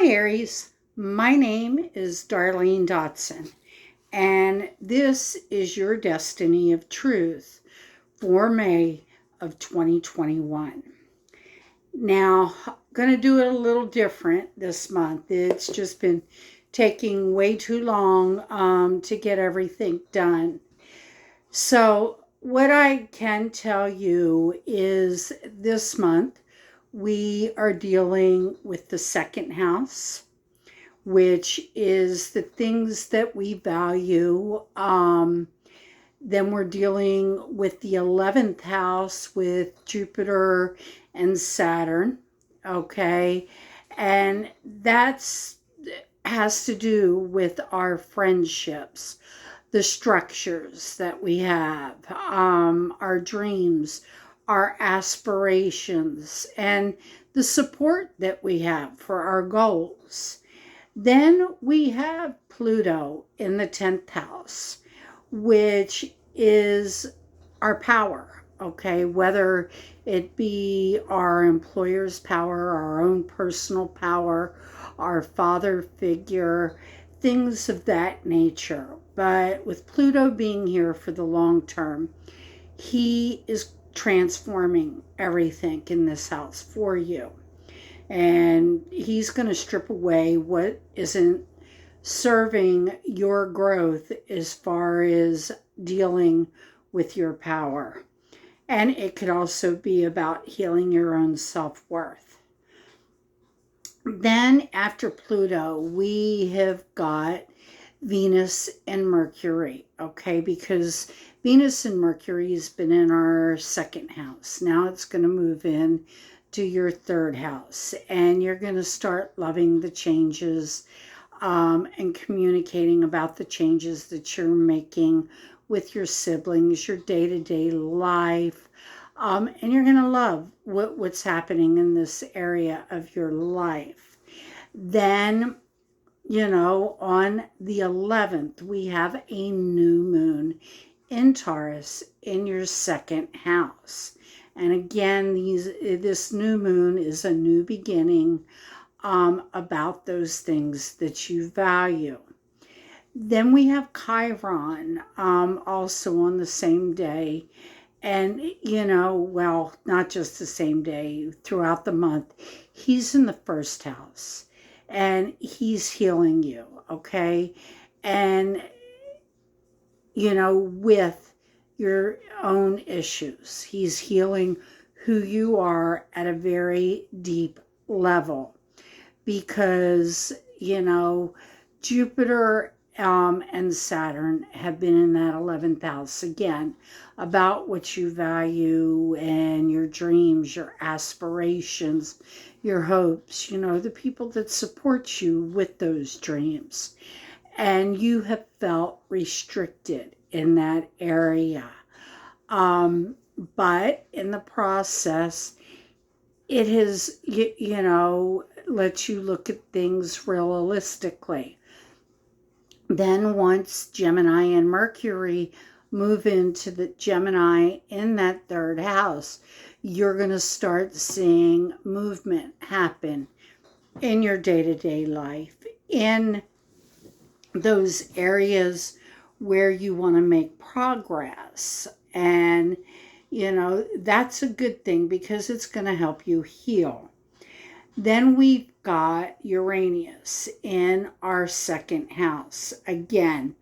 Hi Aries, my name is Darlene Dotson, and this is your Destiny of Truth for May of 2021. Now, I'm going to do it a little different this month. It's just been taking way too long to get everything done. So, what I can tell you is this month we are dealing with the second house, which is the things that we value. Then we're dealing with the 11th house with Jupiter and Saturn. Okay. And that's has to do with our friendships, the structures that we have, our dreams, our aspirations, and the support that we have for our goals. Then we have Pluto in the 10th house, which is our power, okay? Whether it be our employer's power, our own personal power, our father figure, things of that nature. But with Pluto being here for the long term, he is transforming everything in this house for you. And he's going to strip away what isn't serving your growth as far as dealing with your power. And it could also be about healing your own self-worth. Then after Pluto, we have got Venus and Mercury, okay? Because Venus and Mercury has been in our second house. Now it's going to move in to your third house, and you're going to start loving the changes and communicating about the changes that you're making with your siblings, your day-to-day life. And you're going to love what's happening in this area of your life. Then, on the 11th, we have a new moon in Taurus in your second house. And again, this new moon is a new beginning about those things that you value. Then we have Chiron also on the same day. And, not just the same day, throughout the month, he's in the first house and he's healing you, okay? And, with your own issues. He's healing who you are at a very deep level because, Jupiter and Saturn have been in that 11th house again about what you value and your dreams, your aspirations, your hopes, the people that support you with those dreams. And you have felt restricted in that area. But in the process, it has, let you look at things realistically. Then once Gemini and Mercury move into the Gemini in that third house, you're going to start seeing movement happen in your day-to-day life, in those areas where you want to make progress. And, that's a good thing because it's going to help you heal. Then we've got Uranus in our second house. Again,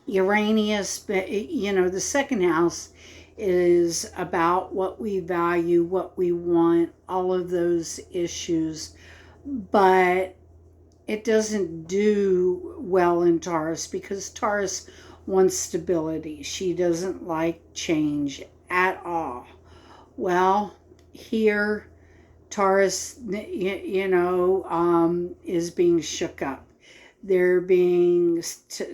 Uranus, the second house is about what we value, what we want, all of those issues. But it doesn't do well in Taurus because Taurus wants stability. She doesn't like change at all. Well, here Taurus, is being shook up. They're being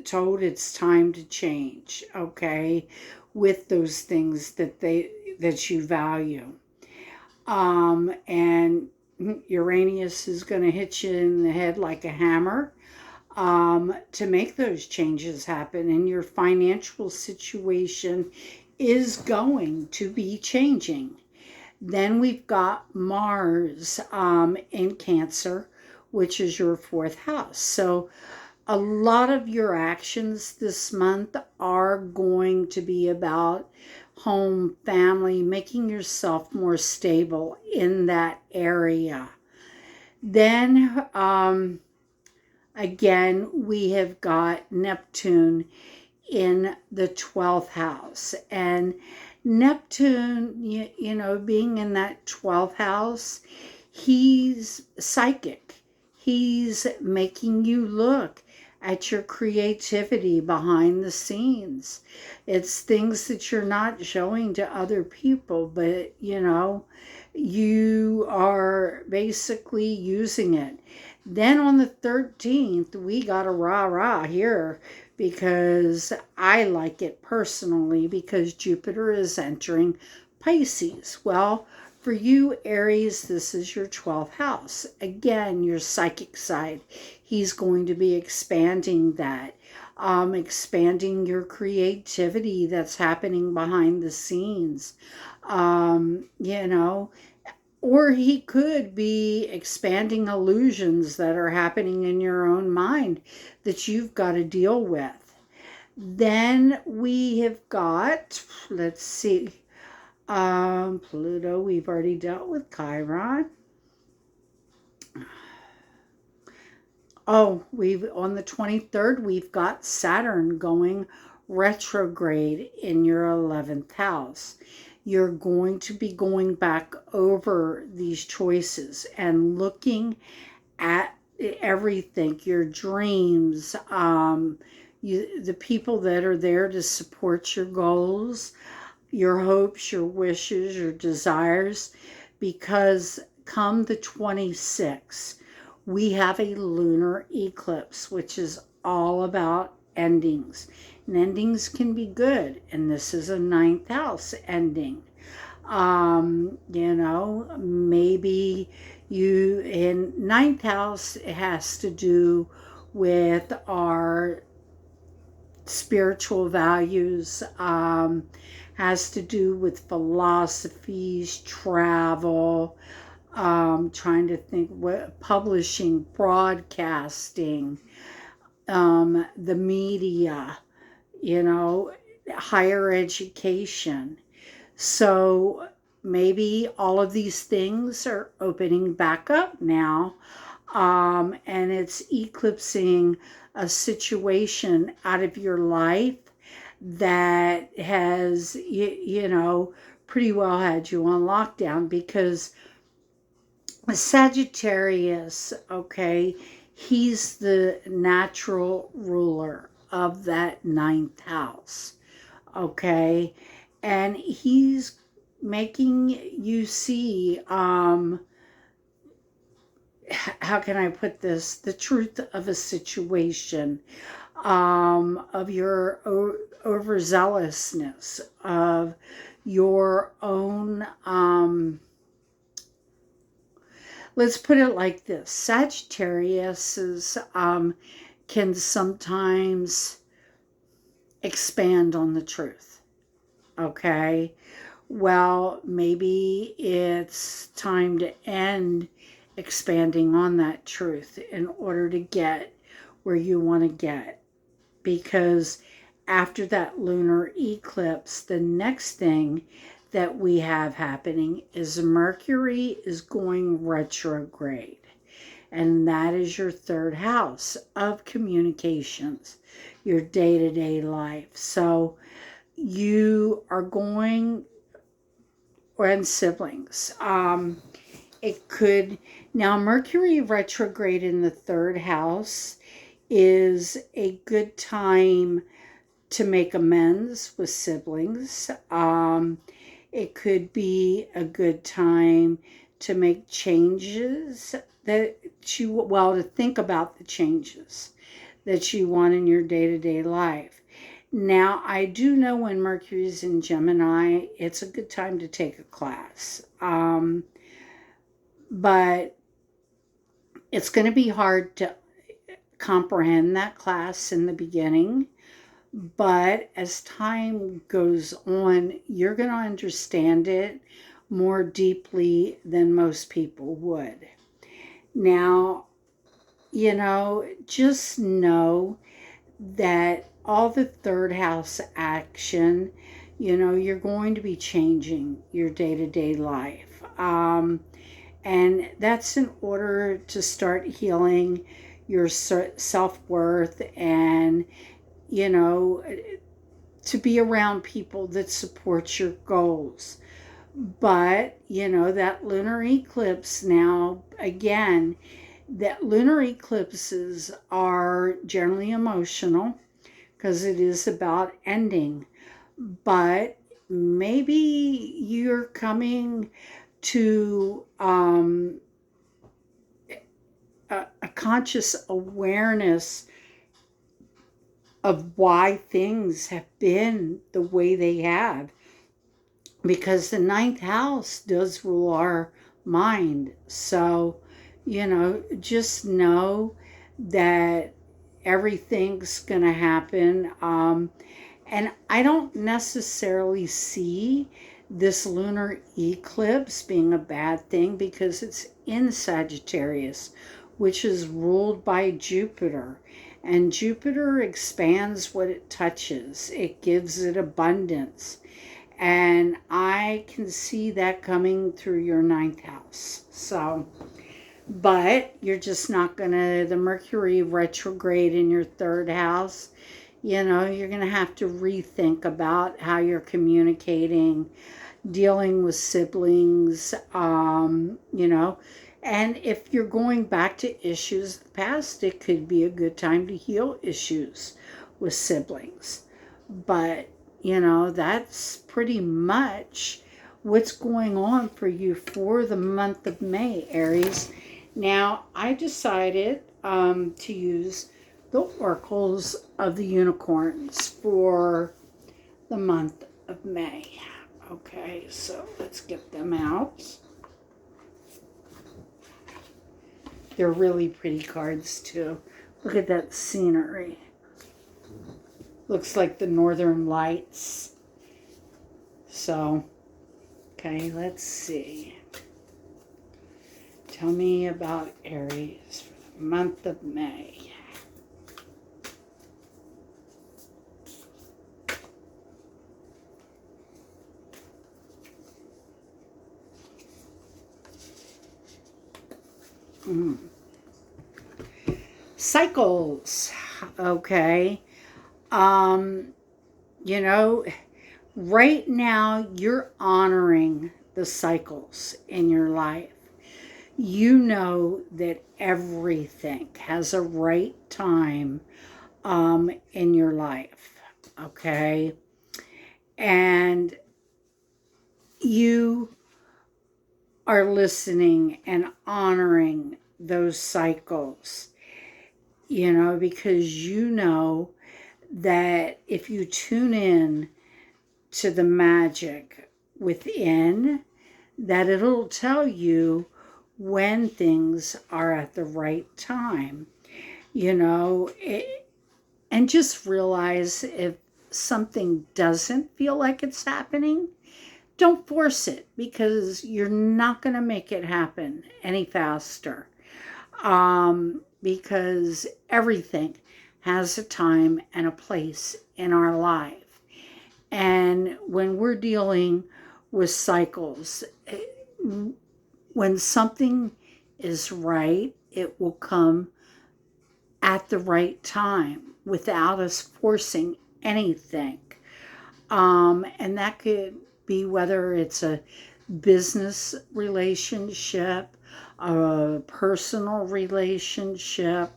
told it's time to change, okay, with those things that you value. And Uranus is going to hit you in the head like a hammer to make those changes happen. And your financial situation is going to be changing. Then we've got Mars in Cancer, which is your fourth house. So a lot of your actions this month are going to be about home, family, making yourself more stable in that area. Then, again, we have got Neptune in the 12th house. And Neptune, you know, being in that 12th house, he's psychic. He's making you look at your creativity behind the scenes. It's things that you're not showing to other people, but you know, you are basically using it. Then on the 13th, we got a rah-rah here because I like it personally because Jupiter is entering Pisces. Well, for you, Aries, this is your 12th house. Again, your psychic side. He's going to be expanding that, expanding your creativity that's happening behind the scenes. You know, or he could be expanding illusions that are happening in your own mind that you've got to deal with. Then we have got, let's see, Pluto, we've already dealt with Chiron. Oh, on the 23rd, we've got Saturn going retrograde in your 11th house. You're going to be going back over these choices and looking at everything, your dreams, the people that are there to support your goals, your hopes, your wishes, your desires, because come the 26th, we have a lunar eclipse, which is all about endings. And endings can be good, and this is a 9th house ending. You know, maybe you in 9th house, it has to do with our spiritual values, has to do with philosophies, travel, trying to think what publishing, broadcasting, the media, you know, higher education. So maybe all of these things are opening back up now, and it's eclipsing a situation out of your life that has, you know, pretty well had you on lockdown, because Sagittarius, okay, he's the natural ruler of that 9th house, okay, and he's making you see, how can I put this, the truth of a situation, of your overzealousness, of your own, let's put it like this. Sagittarius can sometimes expand on the truth. Okay. Well, maybe it's time to end expanding on that truth in order to get where you want to get. Because after that lunar eclipse, the next thing that we have happening is Mercury is going retrograde. And that is your 3rd house of communications, your day-to-day life. So you are going, and siblings. It could, now Mercury retrograde in the 3rd house is a good time to make amends with siblings. It could be a good time to make changes that to think about the changes that you want in your day-to-day life. Now, I do know when Mercury's in Gemini, it's a good time to take a class. But it's going to be hard to comprehend that class in the beginning. But as time goes on, you're going to understand it more deeply than most people would. Now, just know that all the third house action, you're going to be changing your day-to-day life. And that's in order to start healing your self-worth and, you know, to be around people that support your goals. But, that lunar eclipse now, again, that lunar eclipses are generally emotional because it is about ending. But maybe you're coming to a conscious awareness of why things have been the way they have, because the ninth house does rule our mind. So, just know that everything's going to happen. And I don't necessarily see this lunar eclipse being a bad thing because it's in Sagittarius, which is ruled by Jupiter. And Jupiter expands what it touches, it gives it abundance. And I can see that coming through your ninth house. So, but you're just not going to, the Mercury retrograde in your third house, you're going to have to rethink about how you're communicating, dealing with siblings, and if you're going back to issues of the past, it could be a good time to heal issues with siblings. But, that's pretty much what's going on for you for the month of May, Aries. Now, I decided to use the oracles of the unicorns for the month of May. Okay, so let's get them out. They're really pretty cards too. Look at that scenery. Looks like the Northern Lights. So, okay, let's see. Tell me about Aries for the month of May. Cycles. Okay. Right now you're honoring the cycles in your life. You know that everything has a right time in your life. Okay. And you are listening and honoring those cycles, because that if you tune in to the magic within, that it'll tell you when things are at the right time, and just realize if something doesn't feel like it's happening, don't force it, because you're not going to make it happen any faster. Because everything has a time and a place in our life. And when we're dealing with cycles, when something is right, it will come at the right time without us forcing anything. And that could be whether it's a business relationship, a personal relationship,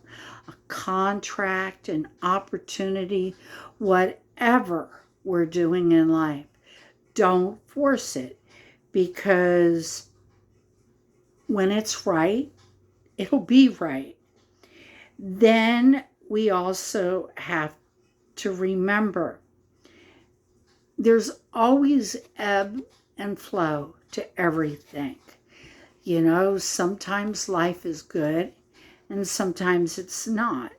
a contract, an opportunity, whatever we're doing in life. Don't force it, because when it's right, it'll be right. Then we also have to remember there's always ebb and flow to everything. Sometimes life is good and sometimes it's not.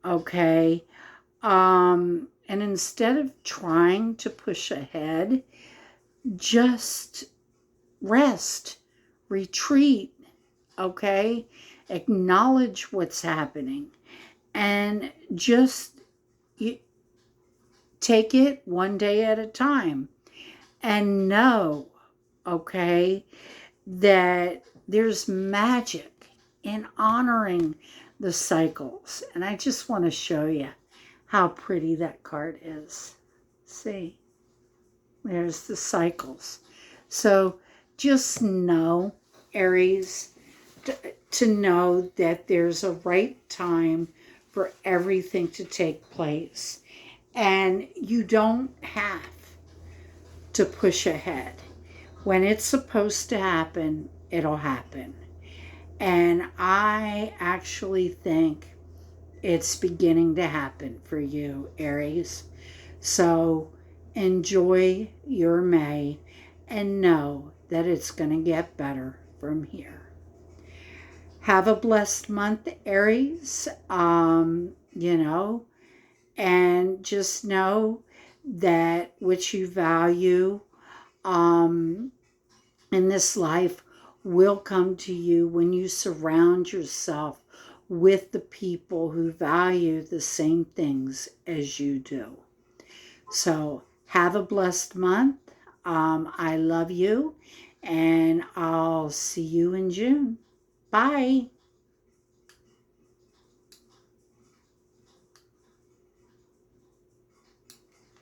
Okay. And instead of trying to push ahead, just rest, retreat. Okay. Acknowledge what's happening and just take it one day at a time and know, okay, that there's magic in honoring the cycles. And I just want to show you how pretty that card is. See, there's the cycles. So just know, Aries, to know that there's a right time for everything to take place. And you don't have to push ahead. When it's supposed to happen, it'll happen. And I actually think it's beginning to happen for you, Aries. So enjoy your May and know that it's going to get better from here. Have a blessed month, Aries. And just know that what you value in this life will come to you when you surround yourself with the people who value the same things as you do. So have a blessed month. I love you, and I'll see you in June. Bye.